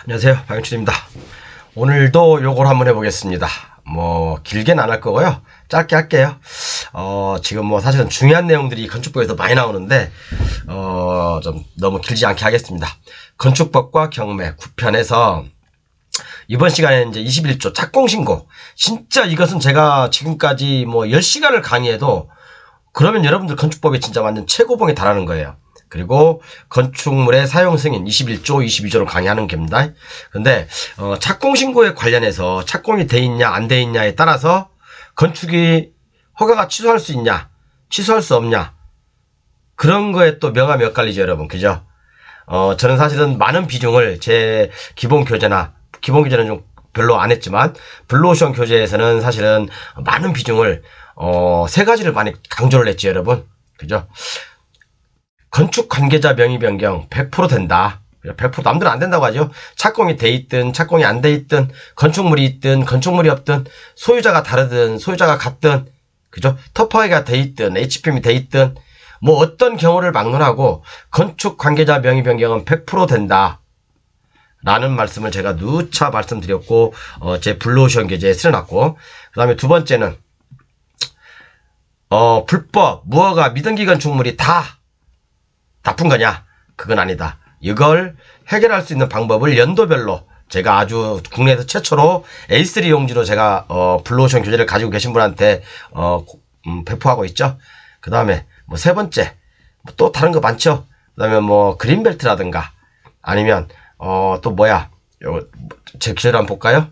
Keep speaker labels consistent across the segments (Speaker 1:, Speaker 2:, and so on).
Speaker 1: 안녕하세요, 박영춘입니다. 오늘도 요걸 한번 해보겠습니다. 길게는 안 할 거고요, 짧게 할게요. 지금 사실은 중요한 내용들이 건축법에서 많이 나오는데 좀 너무 길지 않게 하겠습니다. 건축법과 경매 9편에서 이번 시간에 이제 21조 착공신고. 진짜 이것은 제가 지금까지 10시간을 강의해도 그러면 여러분들 건축법이 진짜 완전 최고봉에 달하는 거예요. 그리고 건축물의 사용 승인 21조, 22조를 강의하는 겁니다. 근데 착공신고에 관련해서 착공이 돼 있냐 안 돼 있냐에 따라서 건축이 허가가 취소할 수 있냐 취소할 수 없냐, 그런 거에 또 명암이 엇갈리죠, 여러분. 그죠? 저는 사실은 많은 비중을 제 기본 교재는 좀 별로 안 했지만 블루오션 교재에서는 사실은 많은 비중을 세 가지를 많이 강조를 했죠, 여러분. 그죠? 건축 관계자 명의 변경 100% 된다. 100% 남들은 안 된다고 하죠. 착공이 돼 있든 착공이 안 돼 있든, 건축물이 있든 건축물이 없든, 소유자가 다르든 소유자가 같든, 그죠? 터프하게가 돼 있든 HPM이 돼 있든 어떤 경우를 막론하고 건축 관계자 명의 변경은 100% 된다 라는 말씀을 제가 누차 말씀드렸고, 제 블루오션 교재에 쓰여놨고, 그 다음에 두 번째는 불법 무허가 미등기 건축물이 다 나쁜 거냐? 그건 아니다. 이걸 해결할 수 있는 방법을 연도별로 제가 아주 국내에서 최초로 A3 용지로 제가 블루오션 교재를 가지고 계신 분한테 배포하고 있죠. 그 다음에 세 번째 또 다른 거 많죠. 그 다음에 그린벨트라든가 아니면 또 뭐야, 제 교재를 한번 볼까요?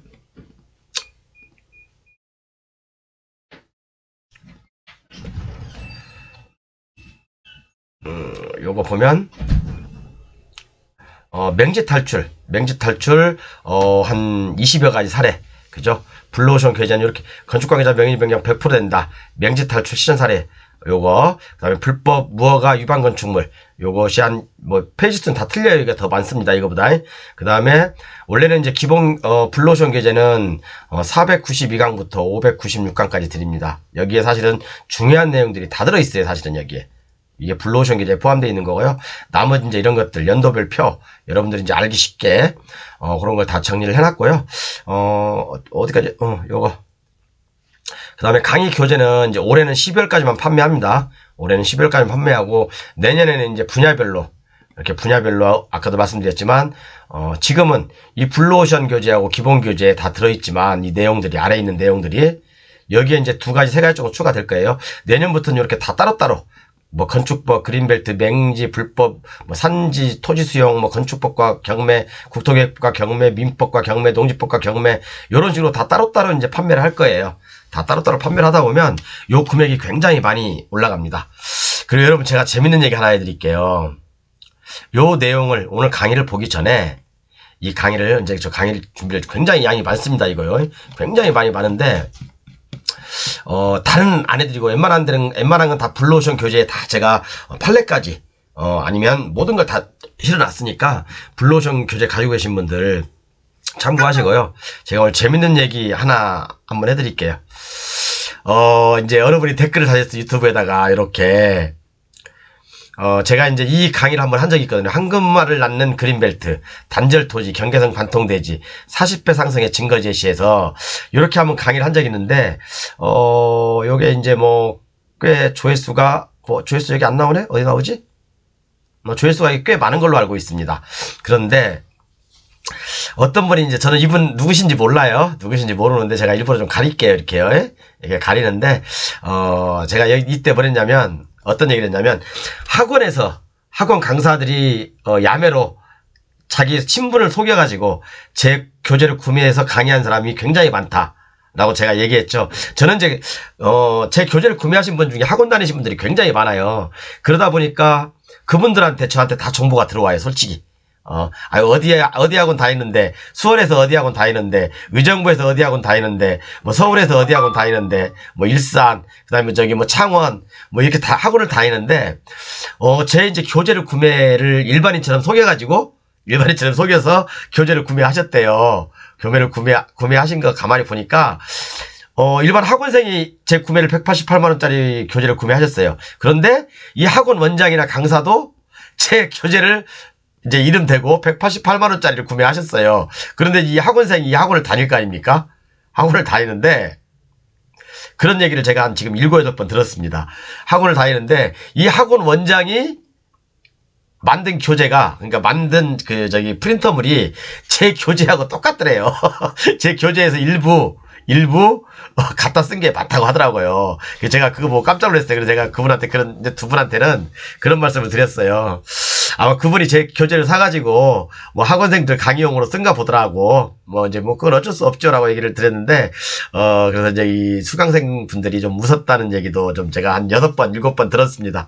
Speaker 1: 요거 보면 맹지 탈출 한 20여 가지 사례, 그죠? 블루오션 교재는 이렇게 건축 관계자 명의 변경 100% 된다, 맹지 탈출 실현 사례 요거, 그다음에 불법 무허가 위반 건축물 요것이 한 페이지 수는 다 틀려요. 이게 더 많습니다, 이거보다. 그다음에 원래는 이제 기본 블루오션 교재는 492강부터 596강까지 드립니다. 여기에 사실은 중요한 내용들이 다 들어 있어요, 사실은. 여기에 이게 블루오션 교재에 포함되어 있는 거고요. 나머지 이제 이런 것들 연도별 표 여러분들이 이제 알기 쉽게 그런 걸 다 정리를 해놨고요. 어디까지 요거. 그 다음에 강의 교재는 이제 올해는 12월까지만 판매합니다. 올해는 12월까지 판매하고, 내년에는 이제 분야별로 이렇게 분야별로 아까도 말씀드렸지만 지금은 이 블루오션 교재하고 기본 교재에 다 들어있지만 이 내용들이, 아래에 있는 내용들이 여기에 이제 두 가지 세 가지 정도 추가될 거예요. 내년부터는 이렇게 다 따로따로 건축법, 그린벨트, 맹지, 불법, 산지, 토지 수용, 건축법과 경매, 국토계획법과 경매, 민법과 경매, 농지법과 경매, 이런 식으로 다 따로따로 이제 판매를 할 거예요. 다 따로따로 판매를 하다 보면 요 금액이 굉장히 많이 올라갑니다. 그리고 여러분, 제가 재밌는 얘기 하나 해드릴게요. 요 내용을 오늘 강의를 보기 전에, 이 강의를 이제 저 강의를 준비를 굉장히 양이 많습니다, 이거요. 굉장히 많이 많은데, 다른 안 해드리고 웬만한 건 다 블루오션 교재에 다 제가 판례까지 아니면 모든 걸 다 실어놨으니까 블루오션 교재 가지고 계신 분들 참고하시고요. 제가 오늘 재밌는 얘기 하나 한번 해드릴게요. 이제 여러분이 댓글을 다셨어요, 유튜브에다가. 이렇게 제가 이제 이 강의를 한번 한 적이 있거든요. 황금알을 낳는 그린벨트, 단절 토지, 경계선 관통대지, 40배 상승의 증거 제시해서 이렇게 한번 강의를 한 적이 있는데, 요게 이제 꽤 조회수가, 조회수 여기 안 나오네? 어디 나오지? 조회수가 꽤 많은 걸로 알고 있습니다. 그런데 어떤 분이 이제, 저는 이분 누구신지 몰라요. 누구신지 모르는데 제가 일부러 좀 가릴게요. 이렇게요. 이렇게 가리는데, 제가 이때 뭐 했냐면, 어떤 얘기를 했냐면, 학원 강사들이 야매로 자기 신분을 속여가지고 제 교재를 구매해서 강의한 사람이 굉장히 많다라고 제가 얘기했죠. 저는 이제 제 교재를 구매하신 분 중에 학원 다니신 분들이 굉장히 많아요. 그러다 보니까 그분들한테 저한테 다 정보가 들어와요, 솔직히. 어디 학원 다니는데, 수원에서 어디 학원 다니는데, 의정부에서 어디 학원 다니는데, 서울에서 어디 학원 다니는데, 일산, 그 다음에 창원, 이렇게 다 학원을 다니는데, 제 이제 교재를 구매를 일반인처럼 속여서 교재를 구매하셨대요. 교재를 구매하신 거 가만히 보니까, 일반 학원생이 제 구매를 188만원짜리 교재를 구매하셨어요. 그런데 이 학원 원장이나 강사도 제 교재를 이제 이름 대고 188만 원짜리를 구매하셨어요. 그런데 이 학원생이 이 학원을 다닐 거 아닙니까? 학원을 다니는데 그런 얘기를 제가 한 지금 7, 8번 들었습니다. 학원을 다니는데 이 학원 원장이 만든 교재가, 그러니까 만든 프린터물이 제 교재하고 똑같더래요. 제 교재에서 일부 갖다 쓴 게 많다고 하더라고요. 제가 그거 보고 깜짝 놀랐어요. 그래서 제가 그분한테 이제 두 분한테는 그런 말씀을 드렸어요. 아마 그분이 제 교재를 사가지고 뭐 학원생들 강의용으로 쓴가 보더라고. 그건 어쩔 수 없죠라고 얘기를 드렸는데, 그래서 이제 이 수강생 분들이 좀 무섭다는 얘기도 좀 제가 한 6번, 7번 들었습니다.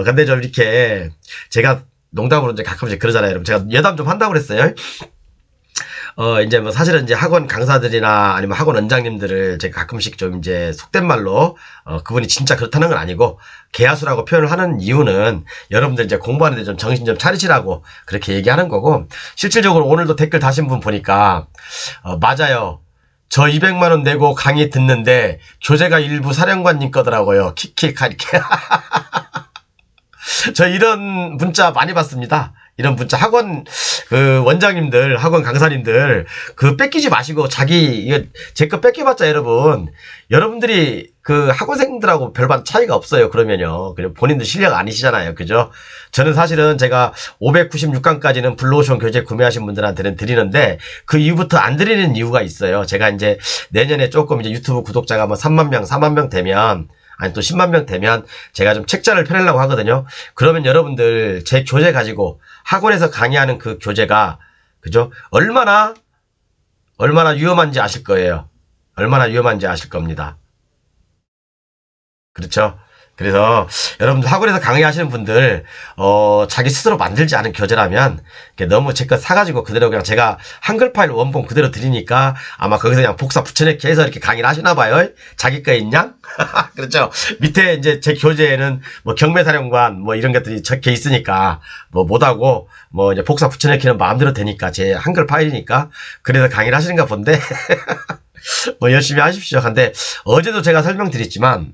Speaker 1: 근데 좀 이렇게 제가 농담으로 이제 가끔씩 그러잖아요. 여러분, 제가 예담 좀 한다고 그랬어요. 이제 사실은 이제 학원 강사들이나 아니면 학원 원장님들을 제가 가끔씩 좀 이제 속된 말로, 그분이 진짜 그렇다는 건 아니고, 개하수라고 표현을 하는 이유는 여러분들 이제 공부하는데 좀 정신 좀 차리시라고 그렇게 얘기하는 거고, 실질적으로 오늘도 댓글 다신 분 보니까, 맞아요. 저 200만원 내고 강의 듣는데, 교재가 일부 사령관님 거더라고요. 킥킥 이렇게. 저 이런 문자 많이 받습니다. 이런 문자 학원 원장님들, 학원 강사님들 뺏기지 마시고 이거 제 거 뺏겨봤자 여러분들이 학원생들하고 별반 차이가 없어요. 그러면요. 그냥 본인들 실력 아니시잖아요. 그죠? 저는 사실은 제가 596강까지는 블루오션 교재 구매하신 분들한테는 드리는데 그 이후부터 안 드리는 이유가 있어요. 제가 이제 내년에 조금 이제 유튜브 구독자가 3만 명, 4만 명 되면 또 10만 명 되면 제가 좀 책자를 펴내려고 하거든요. 그러면 여러분들 제 교재 가지고 학원에서 강의하는 그 교재가 그죠? 얼마나 위험한지 아실 거예요. 얼마나 위험한지 아실 겁니다. 그렇죠? 그래서 여러분들 학원에서 강의하시는 분들 자기 스스로 만들지 않은 교재라면 너무 제 거 사가지고 그대로 그냥 제가 한글 파일 원본 그대로 드리니까 아마 거기서 그냥 복사 붙여넣기 해서 이렇게 강의를 하시나 봐요. 자기 거에 있냐? 그렇죠. 밑에 이제 제 교재에는 경매사령관 이런 것들이 적혀 있으니까 못하고 이제 복사 붙여넣기는 마음대로 되니까 제 한글 파일이니까 그래서 강의를 하시는가 본데 열심히 하십시오. 근데 어제도 제가 설명드렸지만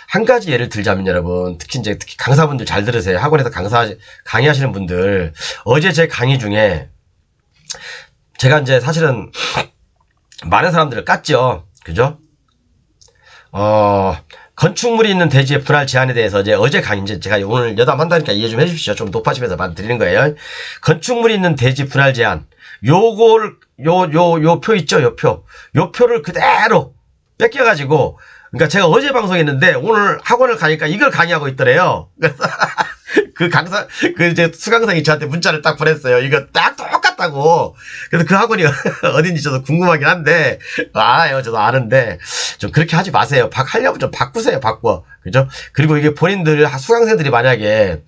Speaker 1: 한 가지 예를 들자면 여러분, 특히 강사분들 잘 들으세요. 학원에서 강의하시는 분들, 어제 제 강의 중에 제가 이제 사실은 많은 사람들을 깠죠. 그죠? 건축물이 있는 대지의 분할 제한에 대해서 어제 강의 제가 오늘 여담한다니까 이해 좀 해주십시오. 좀 높아지면서 말드리는 거예요. 건축물이 있는 대지 분할 제한. 요 표 있죠? 요 표를 그대로 뺏겨가지고, 그러니까 제가 어제 방송했는데 오늘 학원을 가니까 이걸 강의하고 있더래요. 그래서 이제 수강생이 저한테 문자를 딱 보냈어요. 이거 딱 똑같다고. 그래서 그 학원이 어딘지 저도 궁금하긴 한데, 알아요. 저도 아는데, 좀 그렇게 하지 마세요. 하려면 좀 바꾸세요. 바꿔. 그죠? 그리고 이게 본인들, 수강생들이 만약에,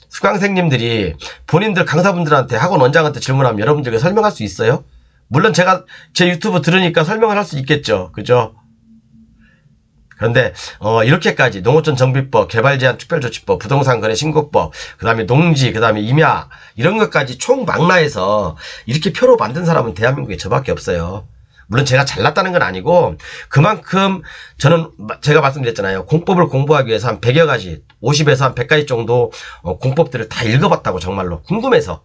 Speaker 1: 수강생님들이 본인들 강사분들한테 학원 원장한테 질문하면 여러분들에게 설명할 수 있어요? 물론 제가 제 유튜브 들으니까 설명을 할 수 있겠죠. 그죠? 그런데 이렇게까지 농어촌 정비법, 개발제한 특별조치법, 부동산 거래 신고법, 그 다음에 농지, 그 다음에 임야 이런 것까지 총 망라해서 이렇게 표로 만든 사람은 대한민국에 저밖에 없어요. 물론 제가 잘났다는 건 아니고 그만큼 저는 제가 말씀드렸잖아요. 공법을 공부하기 위해서 한 100여 가지, 50에서 한 100가지 정도 공법들을 다 읽어봤다고 정말로 궁금해서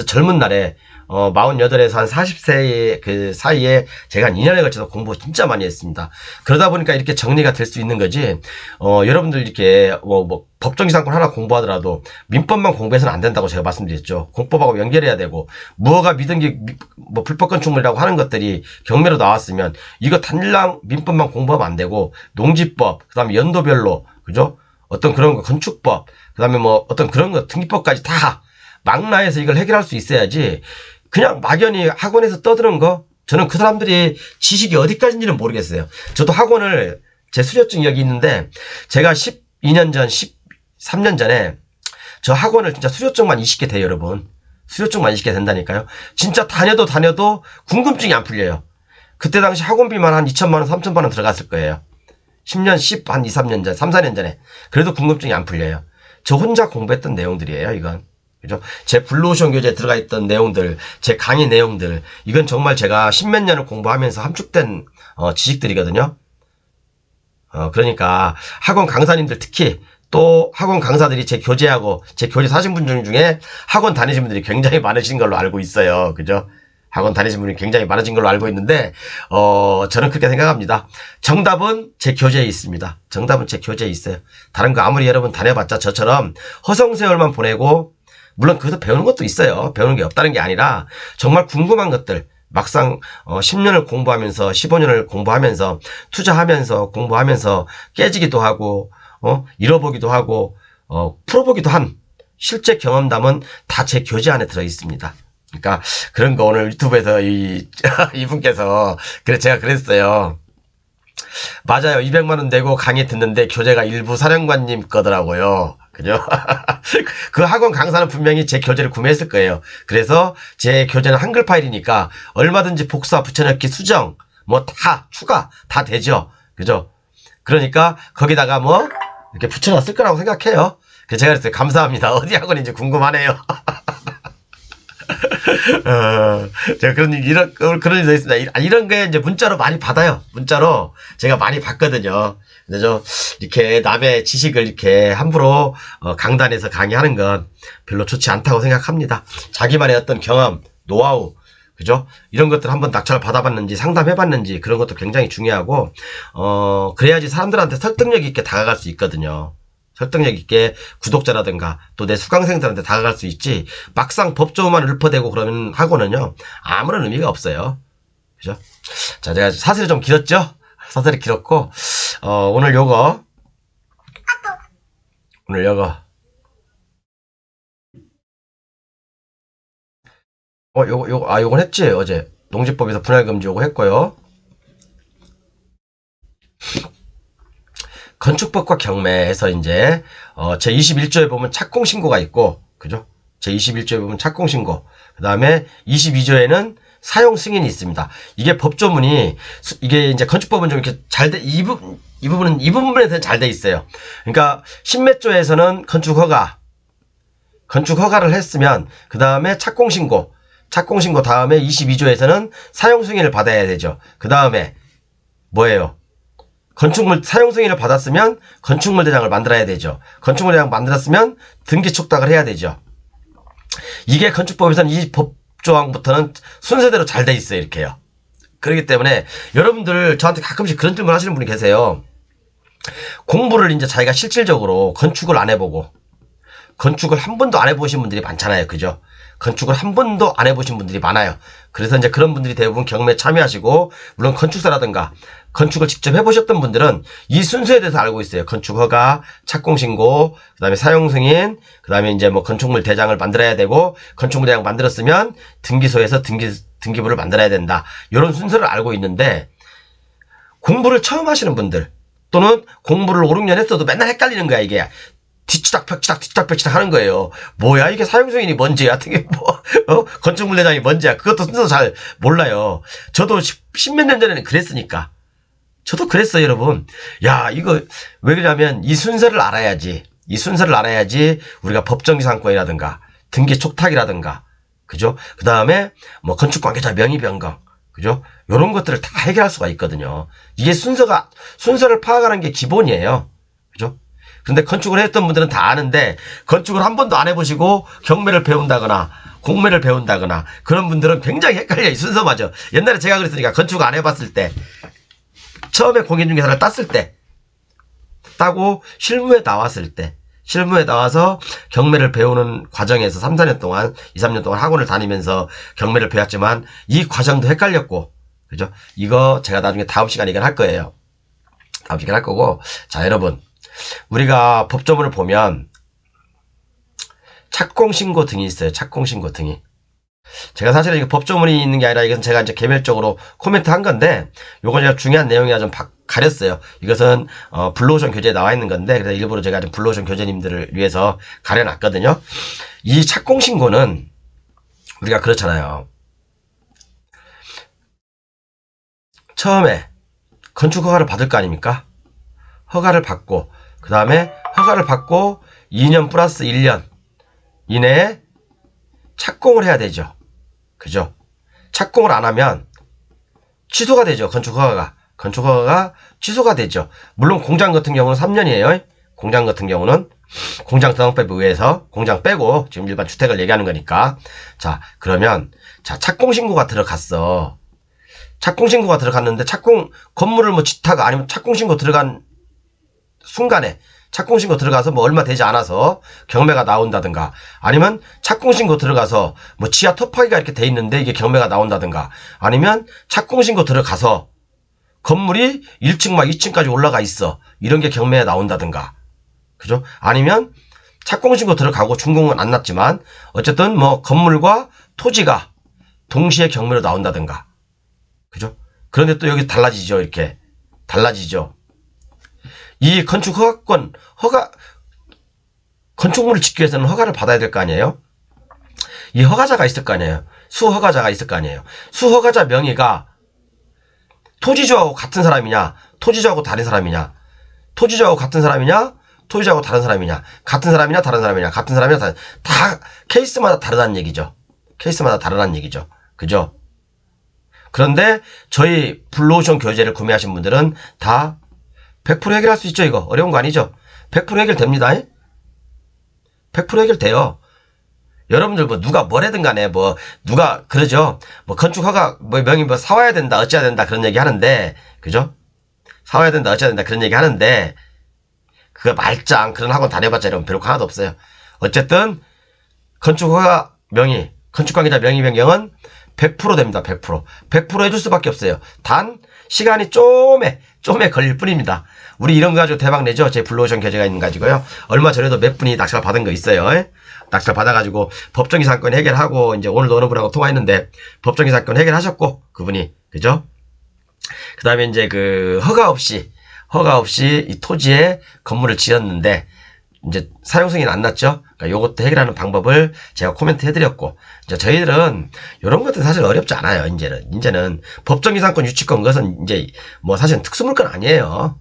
Speaker 1: 젊은 날에 48에서 한 40세 그 사이에 제가 한 2년에 걸쳐서 공부 진짜 많이 했습니다. 그러다 보니까 이렇게 정리가 될 수 있는 거지. 여러분들 이렇게 법정지상권 하나 공부하더라도 민법만 공부해서는 안 된다고 제가 말씀드렸죠. 공법하고 연결해야 되고 무허가 미등기 불법 건축물이라고 하는 것들이 경매로 나왔으면 이거 단일랑 민법만 공부하면 안 되고 농지법, 그다음에 연도별로 그죠? 어떤 그런 거 건축법, 그다음에 어떤 그런 거 등기법까지 다 망라해서 이걸 해결할 수 있어야지. 그냥 막연히 학원에서 떠드는 거, 저는 그 사람들이 지식이 어디까지인지는 모르겠어요. 저도 학원을, 제 수료증 여기 있는데, 제가 12년 전, 13년 전에, 저 학원을 진짜 수료증만 20개 돼요, 여러분. 수료증만 20개 된다니까요. 진짜 다녀도 궁금증이 안 풀려요. 그때 당시 학원비만 한 2천만원, 3천만원 들어갔을 거예요. 10년, 한 2, 3년 전, 3, 4년 전에. 그래도 궁금증이 안 풀려요. 저 혼자 공부했던 내용들이에요, 이건. 그죠? 제 블루오션 교재에 들어가 있던 내용들, 제 강의 내용들, 이건 정말 제가 10몇 년을 공부하면서 함축된 지식들이거든요. 그러니까 학원 강사님들 특히 또 학원 강사들이 제 교재하고 제 교재 사신 분 중에 학원 다니신 분들이 굉장히 많으신 걸로 알고 있어요. 그죠? 학원 다니신 분이 굉장히 많으신 걸로 알고 있는데, 저는 그렇게 생각합니다. 정답은 제 교재에 있습니다. 정답은 제 교재에 있어요. 다른 거 아무리 여러분 다녀봤자 저처럼 허송세월만 보내고, 물론 거기서 배우는 것도 있어요. 배우는 게 없다는 게 아니라, 정말 궁금한 것들, 막상 10년을 공부하면서 15년을 공부하면서 투자하면서 공부하면서 깨지기도 하고 잃어보기도 하고 풀어보기도 한 실제 경험담은 다 제 교재 안에 들어 있습니다. 그러니까 그런 거 오늘 유튜브에서 이분께서 제가 그랬어요. 맞아요. 200만 원 내고 강의 듣는데 교재가 일부 사령관님 거더라고요. 그죠? 그 학원 강사는 분명히 제 교재를 구매했을 거예요. 그래서 제 교재는 한글 파일이니까 얼마든지 복사, 붙여넣기, 수정, 뭐 다 추가 다 되죠. 그죠? 그러니까 거기다가 뭐 이렇게 붙여놨을 거라고 생각해요. 그래서 제가 그랬어요. 감사합니다. 어디 학원인지 궁금하네요. 제가 그런 일도 있습니다. 이런 게 이제 문자로 많이 받아요. 문자로 제가 많이 받거든요. 근데 이렇게 남의 지식을 이렇게 함부로 강단에서 강의하는 건 별로 좋지 않다고 생각합니다. 자기만의 어떤 경험, 노하우, 그죠? 이런 것들 한번 낙찰 받아봤는지 상담해봤는지 그런 것도 굉장히 중요하고 그래야지 사람들한테 설득력 있게 다가갈 수 있거든요. 설득력 있게 구독자라든가 또 내 수강생들한테 다가갈 수 있지 막상 법조만 읊어대고 그러면 학원은요 아무런 의미가 없어요. 그죠? 자, 제가 사설이 좀 길었죠? 사설이 길었고 오늘 요거 요건 했지 어제 농지법에서 분할금지 요거 했고요. 건축법과 경매에서 이제 제 21조에 보면 착공신고가 있고 그죠? 제 21조에 보면 착공신고 그 다음에 22조에는 사용승인이 있습니다. 이게 법조문이 이게 이제 건축법은 좀 이렇게 이 부분에 대해서 잘 돼 있어요. 그러니까 십몇 조에서는 건축허가를 했으면 그 다음에 착공신고 다음에 22조에서는 사용승인을 받아야 되죠. 그 다음에 뭐예요? 건축물 사용승인을 받았으면 건축물 대장을 만들어야 되죠. 건축물 대장 만들었으면 등기 촉탁을 해야 되죠. 이게 건축법에서는 이 법조항부터는 순서대로 잘 돼 있어요. 이렇게요. 그렇기 때문에 여러분들 저한테 가끔씩 그런 질문 하시는 분이 계세요. 공부를 이제 자기가 실질적으로 건축을 안 해보고 건축을 한 번도 안 해보신 분들이 많잖아요. 그죠? 건축을 한 번도 안 해보신 분들이 많아요. 그래서 이제 그런 분들이 대부분 경매에 참여하시고, 물론 건축사라든가, 건축을 직접 해보셨던 분들은 이 순서에 대해서 알고 있어요. 건축허가, 착공신고, 그 다음에 사용승인, 그 다음에 이제 뭐 건축물 대장을 만들어야 되고, 건축물 대장 만들었으면 등기소에서 등기부를 만들어야 된다. 이런 순서를 알고 있는데, 공부를 처음 하시는 분들, 또는 공부를 5, 6년 했어도 맨날 헷갈리는 거야, 이게. 뒤치닥 벽치닥 하는 거예요. 뭐야 이게 사용승인이 뭔지야, 어떻게 건축물 대장이 뭔지야, 그것도 순서 잘 몰라요. 저도 십몇 년 전에는 그랬으니까. 저도 그랬어요, 여러분. 야, 이거 왜 그러냐면 이 순서를 알아야지 우리가 법정지상권이라든가 등기 촉탁이라든가, 그죠? 그 다음에 뭐 건축관계자 명의 변경, 그죠? 요런 것들을 다 해결할 수가 있거든요. 이게 순서를 파악하는 게 기본이에요. 그죠? 근데 건축을 했던 분들은 다 아는데 건축을 한 번도 안 해보시고 경매를 배운다거나 공매를 배운다거나 그런 분들은 굉장히 헷갈려요. 순서마저. 옛날에 제가 그랬으니까 건축을 안 해봤을 때 처음에 공인중개사를 땄을 때 따고 실무에 나와서 경매를 배우는 과정에서 3, 4년 동안 2, 3년 동안 학원을 다니면서 경매를 배웠지만 이 과정도 헷갈렸고, 그죠? 이거 제가 나중에 다음 시간에 이걸 할 거예요. 다음 시간에 할 거고. 자, 여러분, 우리가 법조문을 보면 착공신고 등이 있어요. 착공신고 등이. 제가 사실은 이거 법조문이 있는 게 아니라 이것은 제가 이제 개별적으로 코멘트 한 건데, 요건 제가 중요한 내용이라 좀 가렸어요. 이것은 블루오션 교재에 나와 있는 건데, 그래서 일부러 제가 좀 블루오션 교재님들을 위해서 가려놨거든요. 이 착공신고는 우리가 그렇잖아요. 처음에 건축허가를 받을 거 아닙니까? 허가를 받고, 그 다음에 허가를 받고 2년 플러스 1년 이내에 착공을 해야 되죠. 그죠? 착공을 안 하면 취소가 되죠. 건축허가가 취소가 되죠. 물론 공장 같은 경우는 3년이에요. 공장 같은 경우는 공장 등록법에 의해서 공장 빼고 지금 일반 주택을 얘기하는 거니까. 자, 그러면 자, 착공신고가 들어갔어. 착공신고가 들어갔는데 건물을 뭐 짓다가 아니면 착공신고 들어간 순간에 착공신고 들어가서 뭐 얼마 되지 않아서 경매가 나온다든가, 아니면 착공신고 들어가서 뭐 지하 터파기가 이렇게 돼 있는데 이게 경매가 나온다든가, 아니면 착공신고 들어가서 건물이 1층 막 2층까지 올라가 있어. 이런 게 경매에 나온다든가. 그죠? 아니면 착공신고 들어가고 준공은 안 났지만 어쨌든 뭐 건물과 토지가 동시에 경매로 나온다든가. 그죠? 그런데 또 여기 달라지죠. 이렇게 달라지죠. 이 건축 허가권, 건축물을 짓기 위해서는 허가를 받아야 될 거 아니에요? 이 허가자가 있을 거 아니에요? 수허가자가 있을 거 아니에요? 수허가자 명의가 토지주하고 같은 사람이냐? 토지주하고 다른 사람이냐? 토지주하고 같은 사람이냐? 토지주하고 다른 사람이냐? 같은 사람이냐? 다른 사람이냐? 같은 사람이냐? 다 케이스마다 다르다는 얘기죠. 케이스마다 다르다는 얘기죠. 그죠? 그런데 저희 블루오션 교재를 구매하신 분들은 다 100% 해결할 수 있죠. 이거 어려운 거 아니죠. 100% 해결됩니다. 100% 해결돼요. 여러분들 뭐 누가 뭐래든 간에 뭐 누가 그러죠. 뭐 건축 허가 뭐 명의 뭐 사와야 된다 어찌해야 된다 그런 얘기 하는데, 그죠? 사와야 된다 어찌해야 된다 그런 얘기 하는데 그거 말짱 그런 학원 다녀봤자 여러분 별거 하나도 없어요. 어쨌든 건축 허가 명의, 건축 관계자 명의 변경은 100% 됩니다. 100%. 100% 해줄 수밖에 없어요. 단 시간이 좀에 걸릴 뿐입니다. 우리 이런 거 가지고 대박 내죠. 제 블루오션 교재가 있는 가지고요. 얼마 전에도 몇 분이 낙찰 받은 거 있어요. 낙찰 받아가지고 법정기 사건 해결하고 이제 오늘도 어느 분하고 통화했는데 법정기 사건 해결하셨고 그분이, 그죠? 그 다음에 이제 그 허가 없이 이 토지에 건물을 지었는데 이제 사용 승인이 안 났죠. 그러니까 요것도 해결하는 방법을 제가 코멘트 해드렸고, 이제 저희들은 이런 것들은 사실 어렵지 않아요. 이제는 법정기상권 유치권 그것은 이제 뭐 사실은 특수물건 아니에요.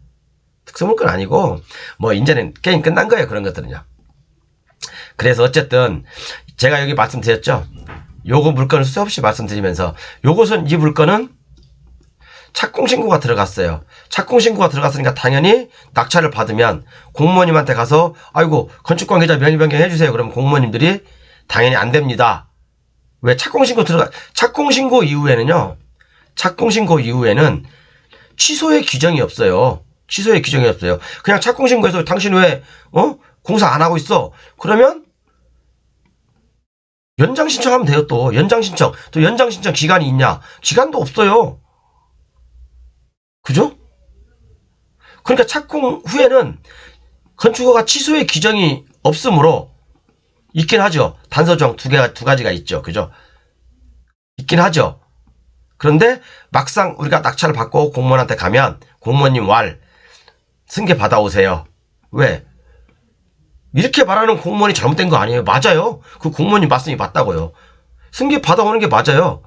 Speaker 1: 특수물건 아니고 뭐 이제는 게임 끝난 거예요. 그런 것들은요. 그래서 어쨌든 제가 여기 말씀드렸죠. 요거 물건을 수없이 말씀드리면서 요것은 이 물건은 착공신고가 들어갔어요. 착공신고가 들어갔으니까 당연히 낙찰을 받으면 공무원님한테 가서 아이고 건축관계자 명의 변경 해주세요. 그러면 공무원님들이 당연히 안 됩니다. 왜? 착공신고 이후에는요. 착공신고 이후에는 취소의 규정이 없어요. 취소의 규정이 없어요. 그냥 착공신고해서 당신 왜 공사 안 하고 있어? 그러면 연장 신청하면 돼요. 또 연장 신청 기간이 있냐? 기간도 없어요. 그죠? 그러니까 착공 후에는 건축허가 취소의 규정이 없으므로 있긴 하죠. 단서조항 두 가지가 있죠. 그죠? 있긴 하죠. 그런데 막상 우리가 낙찰을 받고 공무원한테 가면 공무원님 승계 받아오세요. 왜? 이렇게 말하는 공무원이 잘못된 거 아니에요. 맞아요. 그 공무원님 말씀이 맞다고요. 승계 받아오는 게 맞아요.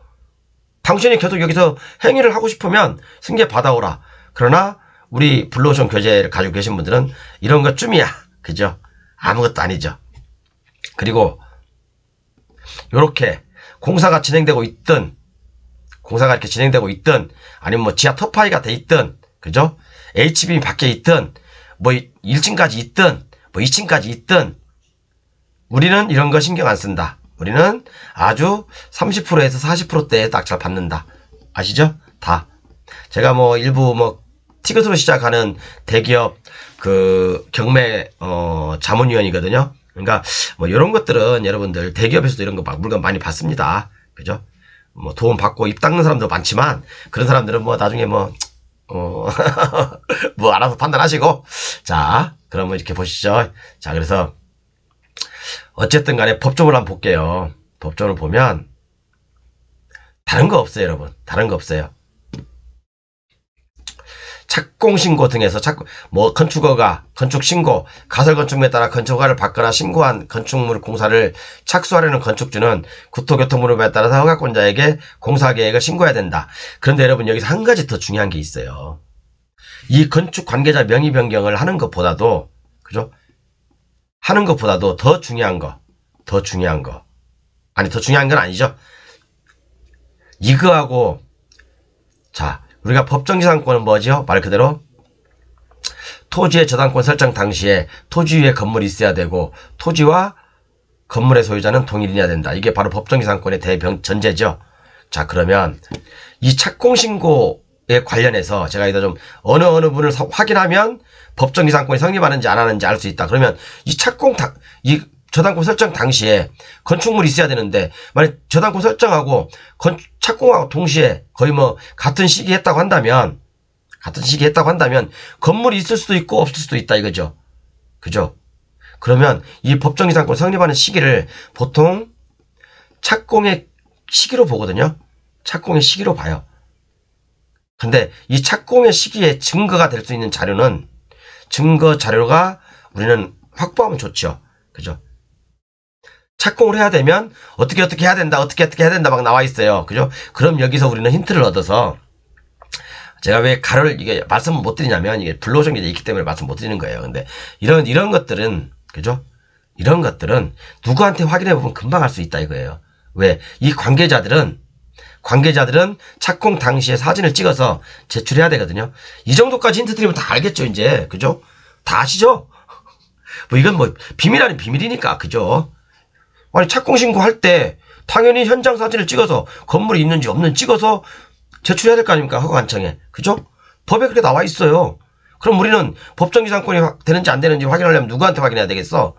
Speaker 1: 당신이 계속 여기서 행위를 하고 싶으면 승계 받아오라. 그러나 우리 블루오션 교재를 가지고 계신 분들은 이런 것 쯤이야. 그죠? 아무것도 아니죠. 그리고 요렇게 공사가 이렇게 진행되고 있든 아니면 뭐 지하 터파이가 돼 있든, 그죠? HBM 밖에 있든 뭐 1층까지 있든 뭐 2층까지 있든 우리는 이런 거 신경 안 쓴다. 우리는 아주 30%에서 40%대에 낙찰 받는다. 아시죠? 다. 제가 뭐 일부 뭐 티켓으로 시작하는 대기업 그 경매 자문위원이거든요. 그러니까 뭐 이런 것들은 여러분들 대기업에서도 이런 거 물건 많이 받습니다. 그죠? 뭐 도움 받고 입 닦는 사람도 많지만 그런 사람들은 뭐 나중에 뭐 알아서 판단하시고. 자, 그러면 이렇게 보시죠. 자, 그래서 어쨌든 간에 법조문을 한번 볼게요. 법조문을 보면 다른 거 없어요, 여러분. 다른 거 없어요. 착공신고 등에서 건축허가, 건축신고, 가설건축물에 따라 건축허가를 받거나 신고한 건축물 공사를 착수하려는 건축주는 국토교통부에 따라서 허가권자에게 공사계획을 신고해야 된다. 그런데 여러분 여기서 한 가지 더 중요한 게 있어요. 이 건축관계자 명의 변경을 하는 것보다도, 그죠? 하는 것보다도 더 중요한 건 아니죠. 이거하고, 자, 우리가 법정지상권은 뭐죠? 말 그대로 토지의 저당권 설정 당시에 토지 위에 건물이 있어야 되고 토지와 건물의 소유자는 동일인해야 된다. 이게 바로 법정기상권의 대전제죠. 자, 그러면 이 착공신고에 관련해서 제가 이따 좀 어느 분을 확인하면 법정기상권이 성립하는지 안 하는지 알 수 있다. 그러면 이 저당권 설정 당시에 건축물이 있어야 되는데 만약 저당권 설정하고 착공하고 동시에 거의 뭐 같은 시기에 했다고 한다면 건물이 있을 수도 있고 없을 수도 있다 이거죠. 그죠? 그러면 이 법정기상권 성립하는 시기를 보통 착공의 시기로 보거든요. 착공의 시기로 봐요. 근데 이 착공의 시기에 증거가 될 수 있는 자료는 증거 자료가 우리는 확보하면 좋죠. 그죠? 착공을 해야 되면 어떻게 해야 된다 막 나와 있어요. 그죠? 그럼 여기서 우리는 힌트를 얻어서 제가 왜 가로를 이게 말씀을 못 드리냐면 이게 불로소득이 있기 때문에 말씀 못 드리는 거예요. 근데 이런 것들은 그죠? 이런 것들은 누구한테 확인해 보면 금방 알 수 있다 이거예요. 왜? 이 관계자들은 착공 당시에 사진을 찍어서 제출해야 되거든요. 이 정도까지 힌트 드리면 다 알겠죠, 이제. 그죠? 다 아시죠? 뭐 이건 뭐 비밀 아닌 비밀이니까. 그죠? 아니 착공 신고할 때 당연히 현장 사진을 찍어서 건물이 있는지 없는지 찍어서 제출해야 될 거 아닙니까? 허가관청에. 그죠? 법에 그렇게 나와 있어요. 그럼 우리는 법정기상권이 되는지 안 되는지 확인하려면 누구한테 확인해야 되겠어?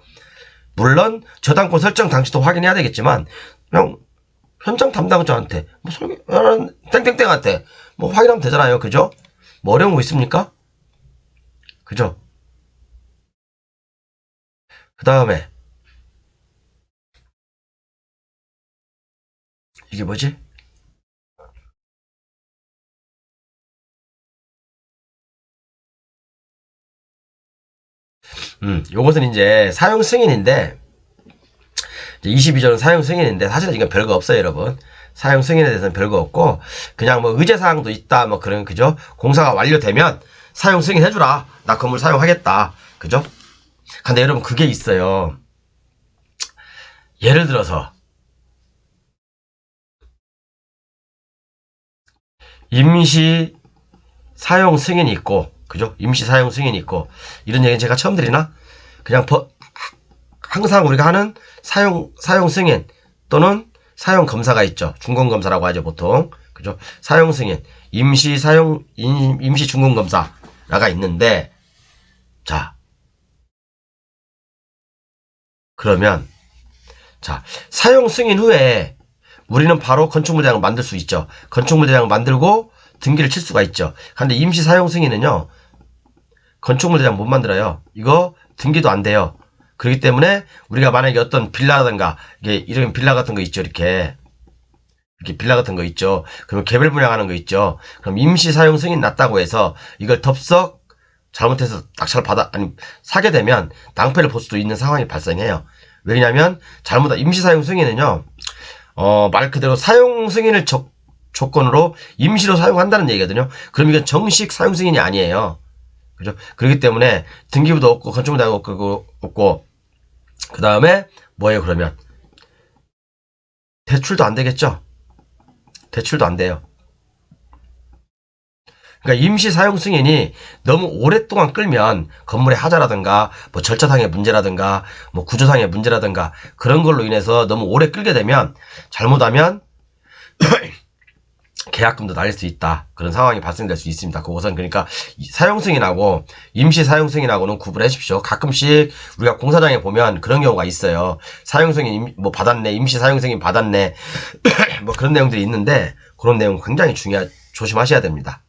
Speaker 1: 물론 저당권 설정 당시도 확인해야 되겠지만 그냥 현장 담당자한테 땡땡땡한테 뭐 확인하면 되잖아요. 그죠? 뭐 어려운 거 있습니까? 그죠? 그 다음에 이게 뭐지? 요것은 이제 사용 승인인데 22조는 사용 승인인데 사실은 이건 별거 없어요, 여러분. 사용 승인에 대해서는 별거 없고 그냥 뭐 의제사항도 있다 뭐 그런 그죠? 공사가 완료되면 사용 승인 해주라. 나 건물 사용하겠다. 그죠? 근데 여러분 그게 있어요. 예를 들어서 임시 사용 승인이 있고 그죠? 임시 사용 승인이 있고 이런 얘기는 제가 처음 드리나? 그냥 항상 우리가 하는 사용 승인 또는 사용 검사가 있죠. 준공 검사라고 하죠, 보통. 그죠? 사용 승인, 임시 준공 검사가 있는데 자. 그러면 자, 사용 승인 후에 우리는 바로 건축물 대장을 만들 수 있죠. 건축물 대장을 만들고 등기를 칠 수가 있죠. 근데 임시 사용 승인은요. 건축물 대장 못 만들어요. 이거 등기도 안 돼요. 그렇기 때문에 우리가 만약에 어떤 빌라라든가 이게 이런 빌라 같은 거 있죠. 이렇게 빌라 같은 거 있죠. 그러면 개별 분양하는 거 있죠. 그럼 임시 사용 승인 났다고 해서 이걸 덥석 잘못해서 낙찰 사게 되면 낭패를 볼 수도 있는 상황이 발생해요. 왜냐하면 임시 사용 승인은요. 말 그대로 사용 승인을 조건으로 임시로 사용한다는 얘기거든요. 그럼 이건 정식 사용 승인이 아니에요. 그죠? 그렇기 때문에 등기부도 없고 건축물도 없고 그 다음에 뭐예요 그러면? 대출도 안 되겠죠? 대출도 안 돼요. 그러니까 임시 사용 승인이 너무 오랫동안 끌면 건물의 하자라든가 뭐 절차상의 문제라든가 뭐 구조상의 문제라든가 그런 걸로 인해서 너무 오래 끌게 되면 잘못하면 계약금도 날릴 수 있다. 그런 상황이 발생될 수 있습니다. 그것은 그러니까 사용 승인하고 임시 사용 승인하고는 구분해 주십시오. 가끔씩 우리가 공사장에 보면 그런 경우가 있어요. 사용 승인 뭐 받았네, 임시 사용 승인 받았네, 뭐 그런 내용들이 있는데 그런 내용 굉장히 조심하셔야 됩니다.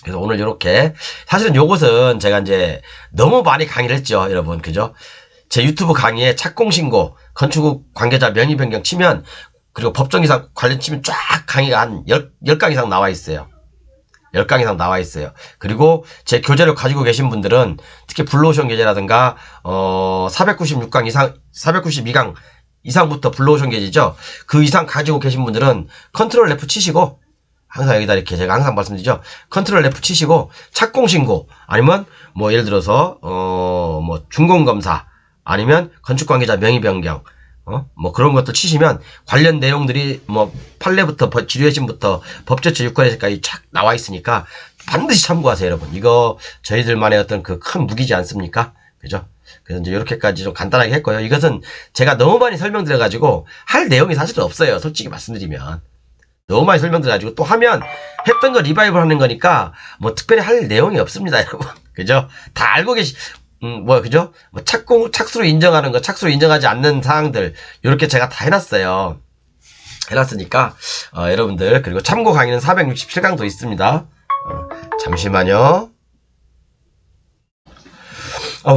Speaker 1: 그래서 오늘 이렇게 사실은 요것은 제가 이제 너무 많이 강의를 했죠, 여러분. 그죠? 제 유튜브 강의에 착공신고, 건축국 관계자 명의 변경 치면 그리고 법정기상 관련 치면 쫙 강의가 한 10강 이상 나와 있어요. 10강 이상 나와 있어요. 그리고 제 교재를 가지고 계신 분들은 특히 블루오션 교재라든가 496강 이상 492강 이상부터 블루오션 교재죠. 그 이상 가지고 계신 분들은 컨트롤 F 치시고 항상 여기다 이렇게 제가 항상 말씀드리죠. 컨트롤 F 치시고 착공신고 아니면 뭐 예를 들어서 뭐 준공검사 아니면 건축관계자 명의 변경 뭐 그런 것도 치시면 관련 내용들이 뭐 판례부터 지류회신부터 법제처 유권회까지 착 나와 있으니까 반드시 참고하세요, 여러분. 이거 저희들만의 어떤 그 큰 무기지 않습니까? 그죠? 그래서 이제 이렇게까지 좀 간단하게 했고요. 이것은 제가 너무 많이 설명드려가지고 할 내용이 사실은 없어요. 솔직히 말씀드리면. 너무 많이 설명드려가지고 또 하면 했던 거 리바이벌 하는 거니까 뭐 특별히 할 내용이 없습니다, 여러분. 그죠? 다 알고 그죠? 뭐 착수로 인정하는 거, 착수로 인정하지 않는 사항들, 요렇게 제가 다 해놨어요. 해놨으니까, 여러분들, 그리고 참고 강의는 467강도 있습니다. 잠시만요.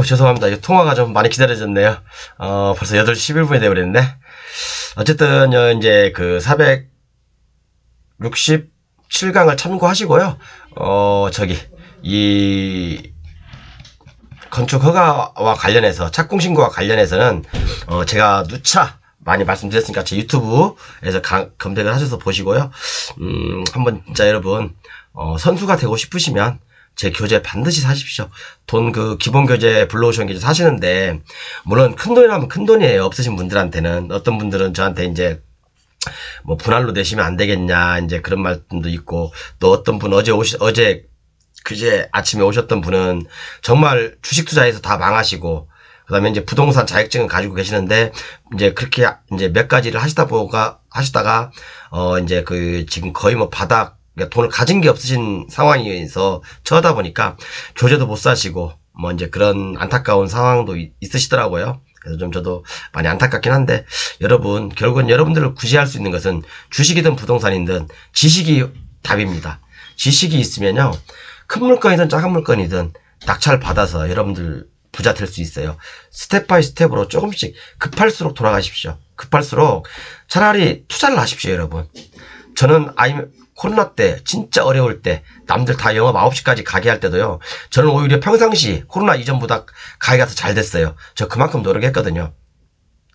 Speaker 1: 죄송합니다. 이 통화가 좀 많이 기다려졌네요. 벌써 8시 11분이 되어버렸네. 어쨌든, 이제 그 467강을 참고하시고요. 이 건축 허가와 관련해서, 착공신고와 관련해서는, 제가 누차 많이 말씀드렸으니까 제 유튜브에서 검색을 하셔서 보시고요. 한번 진짜 여러분, 선수가 되고 싶으시면 제 교재 반드시 사십시오. 기본 교재, 블루오션 교재 사시는데, 물론 큰 돈이라면 큰 돈이에요. 없으신 분들한테는. 어떤 분들은 저한테 이제, 뭐, 분할로 내시면 안 되겠냐, 이제 그런 말씀도 있고, 또 어떤 분 그제 아침에 오셨던 분은 정말 주식 투자해서 다 망하시고, 그 다음에 이제 부동산 자격증을 가지고 계시는데, 이제 그렇게 이제 몇 가지를 하시다가, 이제 지금 거의 뭐 돈을 가진 게 없으신 상황에서 처하다 보니까 교재도 못 사시고, 뭐 이제 그런 안타까운 상황도 있으시더라고요. 그래서 좀 저도 많이 안타깝긴 한데, 여러분, 결국은 여러분들을 구제할 수 있는 것은 주식이든 부동산이든 지식이 답입니다. 지식이 있으면요, 큰 물건이든 작은 물건이든 낙찰 받아서 여러분들 부자 될 수 있어요. 스텝 바이 스텝으로 조금씩 급할수록 돌아가십시오. 급할수록 차라리 투자를 하십시오, 여러분. 저는 코로나 때 진짜 어려울 때 남들 다 영업 9시까지 가게 할 때도요. 저는 오히려 평상시 코로나 이전보다 가게가 더 잘 됐어요. 저 그만큼 노력했거든요.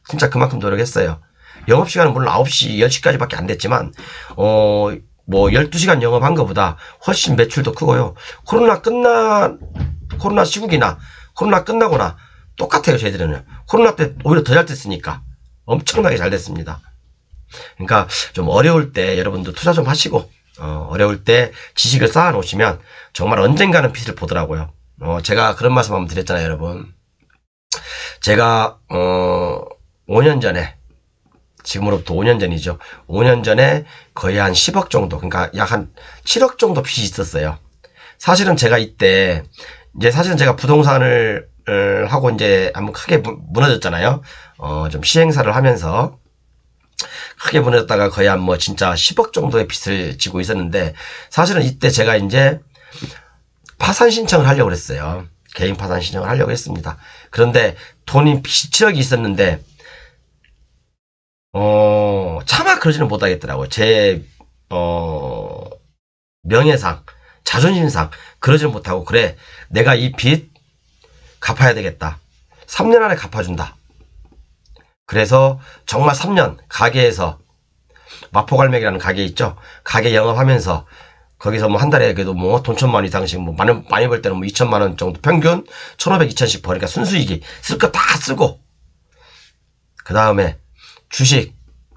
Speaker 1: 진짜 그만큼 노력했어요. 영업시간은 물론 9시, 10시까지밖에 안 됐지만 뭐 12시간 영업한 것보다 훨씬 매출도 크고요. 코로나 시국이나 코로나 끝나거나 똑같아요, 저희들은. 코로나 때 오히려 더 잘 됐으니까 엄청나게 잘 됐습니다. 그러니까 좀 어려울 때 여러분도 투자 좀 하시고, 어려울 때 지식을 쌓아 놓으시면 정말 언젠가는 빛을 보더라고요. 제가 그런 말씀 한번 드렸잖아요, 여러분. 제가 5년 전에, 지금으로부터 5년 전이죠. 5년 전에 거의 한 10억 정도, 그러니까 약 한 7억 정도 빚이 있었어요. 사실은 제가 이때, 사실은 제가 부동산을 하고 이제 한번 크게 무너졌잖아요. 좀 시행사를 하면서 크게 무너졌다가 거의 한 뭐 진짜 10억 정도의 빚을 지고 있었는데, 사실은 이때 제가 이제 파산 신청을 하려고 했어요. 개인 파산 신청을 하려고 했습니다. 그런데 돈이 빚이 7억이 있었는데, 차마 그러지는 못하겠더라고요. 제, 명예상, 자존심상, 그러지는 못하고, 그래, 내가 이 빚 갚아야 되겠다. 3년 안에 갚아준다. 그래서 정말 3년, 가게에서, 마포갈매기라는 가게 있죠? 가게 영업하면서, 거기서 뭐 한 달에 그래도 뭐 돈 1,000만 원 이상씩, 뭐 많이 벌 때는 뭐 2,000만 원 정도 평균, 1,500, 2,000씩 버니까 순수익이 쓸 거 다 쓰고, 그 다음에,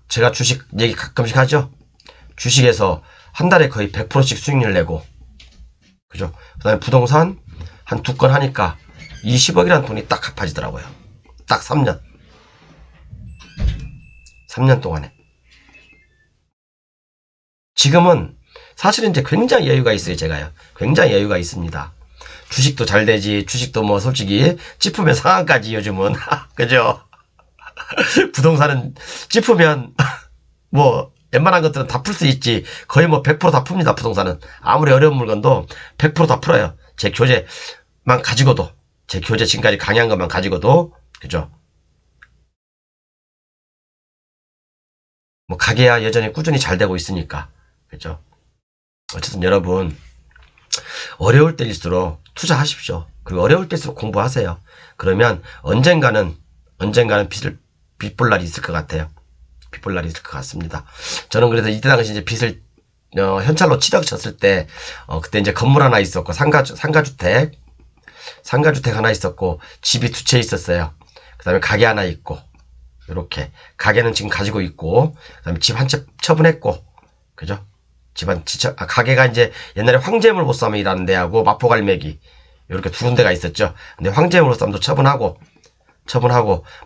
Speaker 1: 제가 주식 얘기 가끔씩 하죠? 주식에서 한 달에 거의 100%씩 수익률 내고, 그죠? 그 다음에 부동산 한 2건 하니까 20억이라는 돈이 딱 갚아지더라고요. 딱 3년. 3년 동안에. 지금은 사실은 이제 굉장히 여유가 있어요, 제가요. 굉장히 여유가 있습니다. 주식도 잘 되지, 주식도 뭐 솔직히 찌푸면 상한까지 요즘은. 그죠? 부동산은 찌푸면 뭐 웬만한 것들은 다 풀 수 있지. 거의 뭐 100%다 풉니다, 부동산은. 아무리 어려운 물건도 100%다 풀어요. 제 교재만 가지고도, 제 교재 지금까지 강의한 것만 가지고도. 그죠? 뭐 가게야 여전히 꾸준히 잘 되고 있으니까. 그죠? 어쨌든 여러분, 어려울 때일수록 투자하십시오. 그리고 어려울 때일수록 공부하세요. 그러면 언젠가는 빚볼 날이 있을 것 같아요. 빚볼 날이 있을 것 같습니다. 저는 그래서 이때 당시 이제 빚을 현찰로 7억 쳤을 때, 그때 이제 건물 하나 있었고, 상가주택 하나 있었고, 집이 2채 있었어요. 그 다음에 가게 하나 있고, 이렇게. 가게는 지금 가지고 있고, 그 다음에 집 한 채 처분했고, 그죠? 집안 지쳐, 가게가 이제 옛날에 황제물보쌈이라는 데하고 마포갈매기 이렇게 두 군데가 있었죠. 근데 황제물보쌈도 처분하고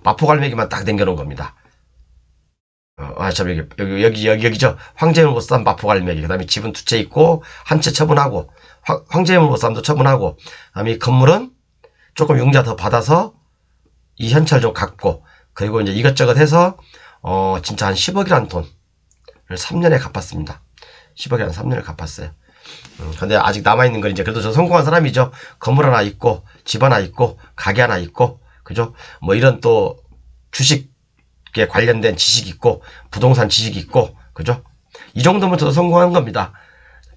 Speaker 1: 마포갈매기만 딱 남겨놓은 겁니다. 여기죠. 황제물보쌈 마포갈매기. 그 다음에 집은 두 채 있고 한 채 처분하고 황제물보쌈도 처분하고 그다음에 이 건물은 조금 융자 더 받아서 이 현찰 좀 갚고 그리고 이제 이것저것 해서 진짜 한 10억이라는 돈을 3년에 갚았습니다. 10억에 한 3년을 갚았어요. 근데 아직 남아있는 건 이제 그래도 저 성공한 사람이죠. 건물 하나 있고 집 하나 있고 가게 하나 있고 그죠? 뭐 이런 또 주식에 관련된 지식이 있고 부동산 지식이 있고 그죠? 이 정도면 저도 성공한 겁니다.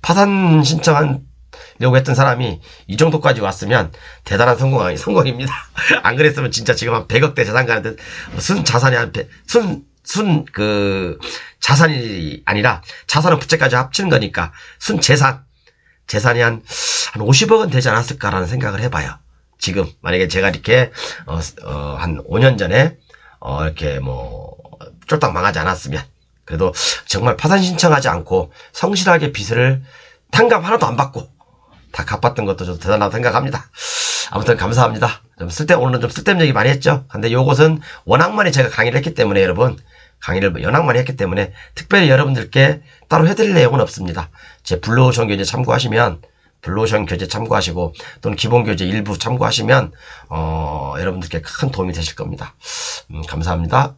Speaker 1: 파산 신청하려고 했던 사람이 이 정도까지 왔으면 대단한 성공입니다. 안 그랬으면 진짜 지금 한 100억대 자산 가는데 순 자산이 자산이 아니라 자산은 부채까지 합치는 거니까 순 재산이 한 50억은 되지 않았을까라는 생각을 해봐요. 지금 만약에 제가 이렇게 한 5년 전에 이렇게 뭐 쫄딱 망하지 않았으면 그래도 정말 파산 신청하지 않고 성실하게 빚을 탕감 하나도 안 받고 다 갚았던 것도 저도 대단하다고 생각합니다. 아무튼 감사합니다. 오늘은 좀 쓸데없는 얘기 많이 했죠. 근데 요것은 워낙 많이 제가 강의를 했기 때문에 여러분 강의를 워낙 많이 했기 때문에 특별히 여러분들께 따로 해드릴 내용은 없습니다. 제 블루오션 교재 참고하시면 블루오션 교재 참고하시고 또는 기본 교재 일부 참고하시면 여러분들께 큰 도움이 되실 겁니다. 감사합니다.